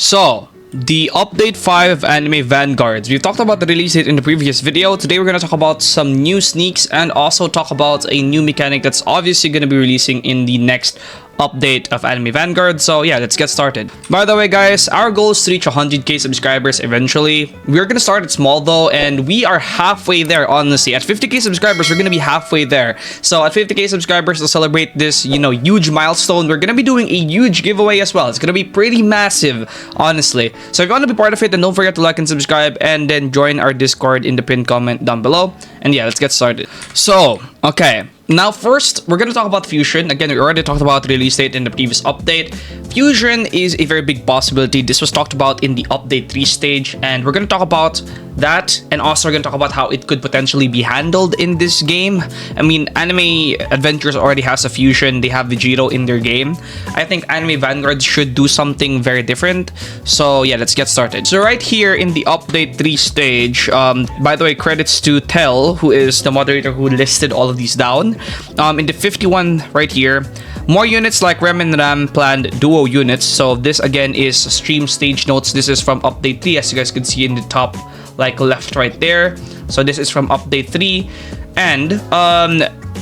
So, the update 5 of Anime Vanguards. We've talked about the release date in the previous video. Today we're going to talk about some new sneaks and also talk about a new mechanic that's obviously going to be releasing in the next update of Anime Vanguard. So yeah, let's get started. By the way guys, our goal is to reach 100k subscribers eventually. We're gonna start it small though, and we are halfway there. Honestly, at 50k subscribers we're gonna be halfway there. So at 50k subscribers, to celebrate this huge milestone, we're gonna be doing a huge giveaway as well. It's gonna be pretty massive, honestly. So if you want to be part of it, then don't forget to like and subscribe, and then join our Discord in the pinned comment down below. And yeah, let's get started. So okay, now first we're gonna talk about Fusion. Again, we already talked about the release date in the previous update. Fusion is a very big possibility. This was talked about in the update 3 stage, and we're gonna talk about that, and also we're gonna talk about how it could potentially be handled in this game. I mean, AnimeDefenders already has a Fusion. They have Vegito in their game. I think Anime Vanguard should do something very different. So yeah, let's get started. So right here in the update 3 stage, by the way, credits to Tel, who is the moderator who listed all of these down. In the 51 right here, more units like Rem and Ram planned duo units. So this again is stream stage notes. This is from update 3, as you guys can see in the top like left right there. So this is from update 3, and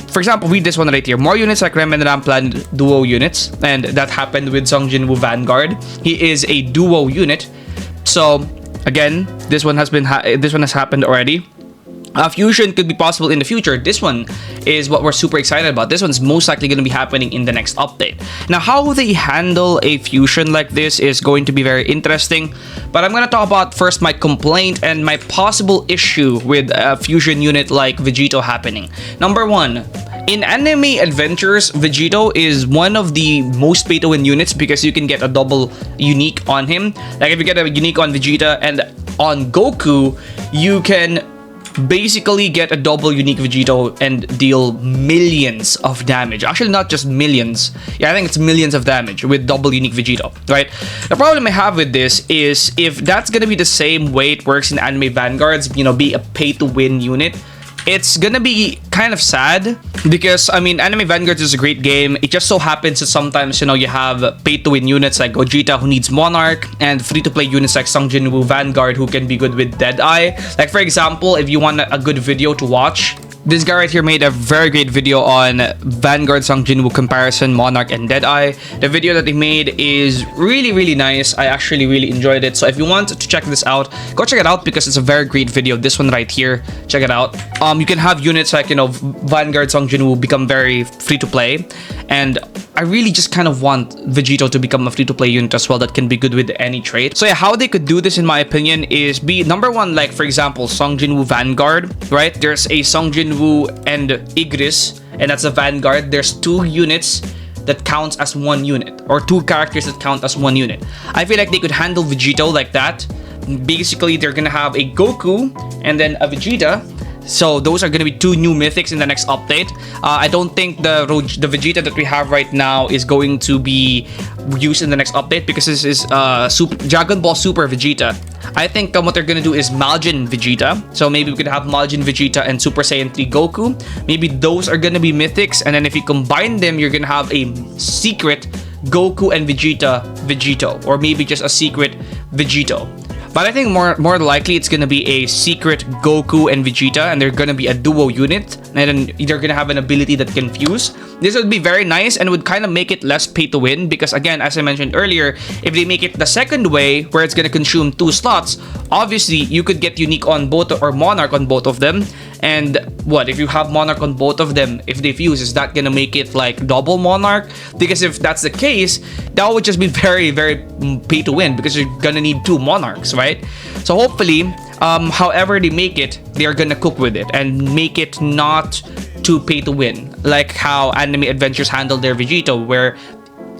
for example, read this one right here. More units like Rem and Ram planned duo units, and that happened with Majin Buu Vanguard. He is a duo unit. So again, this one has happened already. Fusion could be possible in the future. This one is what we're super excited about. This one's most likely going to be happening in the next update. Now, how they handle a fusion like this is going to be very interesting. But I'm going to talk about first my complaint and my possible issue with a fusion unit like Vegito happening. Number one, in AnimeDefenders, Vegito is one of the most pay-to-win units because you can get a double unique on him. Like if you get a unique on Vegeta and on Goku, you can basically get a double unique Vegito and deal millions of damage. Actually, not just millions. Yeah, I think it's millions of damage with double unique Vegito, right? The problem I have with this is if that's gonna be the same way it works in Anime Vanguards, be a pay-to-win unit, it's gonna be kind of sad because, I mean, Anime Vanguards is a great game. It just so happens that sometimes, you have pay-to-win units like Gogeta who needs Monarch, and free-to-play units like Majin Buu Vanguard who can be good with Deadeye. Like, for example, if you want a good video to watch, this guy right here made a very great video on Vanguard Majin Buu comparison, Monarch, and Deadeye. The video that he made is really, really nice. I actually really enjoyed it. So if you want to check this out, go check it out because it's a very great video. This one right here, check it out. You can have units like, Vanguard Majin Buu become very free to play. And I really just kind of want Vegito to become a free-to-play unit as well that can be good with any trait. So yeah, how they could do this in my opinion is be number one, like for example, Majin Buu Vanguard, right? There's a Majin Buu and Igris, and that's a Vanguard. There's 2 units that counts as 1 unit, or 2 characters that count as 1 unit. I feel like they could handle Vegito like that. Basically, they're gonna have a Goku and then a Vegeta. So those are going to be 2 new mythics in the next update. I don't think the Vegeta that we have right now is going to be used in the next update because this is Dragon Ball Super Vegeta. I think what they're going to do is Majin Vegeta. So maybe we could have Majin Vegeta and Super Saiyan 3 Goku. Maybe those are going to be mythics, and then if you combine them, you're going to have a secret Goku and Vegeta Vegito, or maybe just a secret Vegito. But I think more likely it's gonna be a secret Goku and Vegeta, and they're gonna be a duo unit, and then they're gonna have an ability that can fuse. This would be very nice and would kind of make it less pay to win because, again, as I mentioned earlier, if they make it the second way where it's gonna consume 2 slots, obviously you could get unique on both or Monarch on both of them. And what if you have Monarch on both of them? If they fuse, is that gonna make it like double Monarch? Because if that's the case, that would just be very, very pay to win because you're gonna need 2 Monarchs, right? So hopefully, however they make it, they're gonna cook with it and make it not too pay to win, like how AnimeDefenders handled their Vegito, where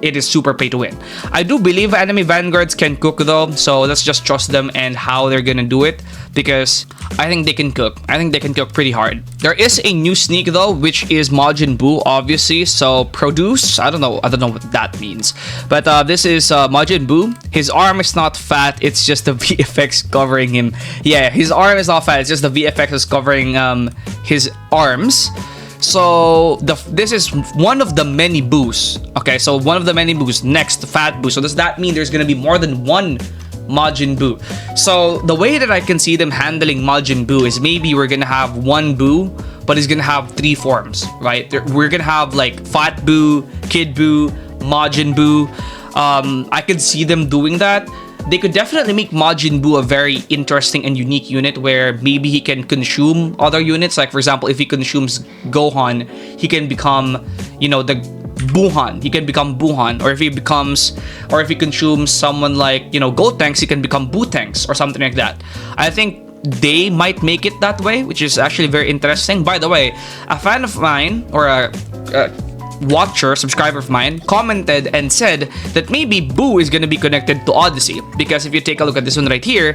it is super pay to win. I do believe Anime Vanguards can cook though, so let's just trust them and how they're gonna do it, because I think they can cook. I think they can cook pretty hard. There is a new sneak though, which is Majin Buu, obviously. So produce, I don't know what that means, but this is Majin Buu. His arm is not fat, it's just the VFX covering him. Yeah, his arm is not fat, it's just the VFX is covering his arms. So this is one of the many Boos. Okay, so one of the many Boos. Next, Fat Boo. So does that mean there's gonna be more than one Majin Buu? So the way that I can see them handling Majin Buu is maybe we're gonna have one Buu, but it's gonna have 3 forms, right? We're gonna have like Fat Buu, Kid Buu, Majin Buu. I could see them doing that. They could definitely make Majin Buu a very interesting and unique unit where maybe he can consume other units. Like for example, if he consumes Gohan, he can become, you know, the Buhan. He can become Buhan. Or if he consumes someone like, you know, Gotenks, he can become Butenks or something like that. I think they might make it that way, which is actually very interesting. By the way, a fan of mine, or a watcher, subscriber of mine, commented and said that maybe Buu is gonna be connected to Odyssey, because if you take a look at this one right here,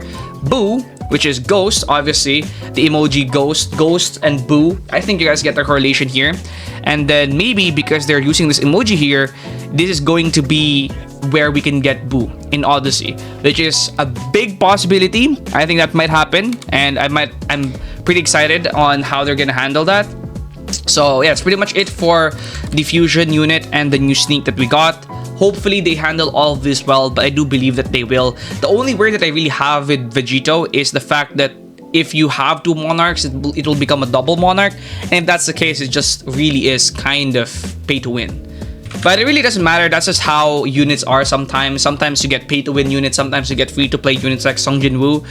Buu, which is Ghost, obviously the emoji Ghost and Buu, I think you guys get the correlation here. And then maybe because they're using this emoji here, this is going to be where we can get Buu in Odyssey, which is a big possibility. I think that might happen, and I'm pretty excited on how they're gonna handle that. So yeah, that's pretty much it for the fusion unit and the new sneak that we got. Hopefully they handle all of this well, but I do believe that they will. The only worry that I really have with Vegito is the fact that if you have 2 monarchs, it will become a double monarch, and if that's the case, it just really is kind of pay to win. But it really doesn't matter. That's just how units are sometimes. Sometimes you get pay to win units, sometimes you get free to play units like Sung Jin Woo.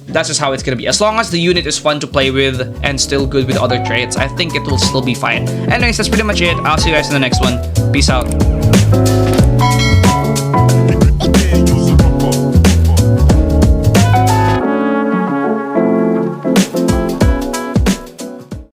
That's just how it's gonna be. As long as the unit is fun to play with and still good with other traits, I think it will still be fine. Anyways, that's pretty much it. I'll see you guys in the next one. Peace out.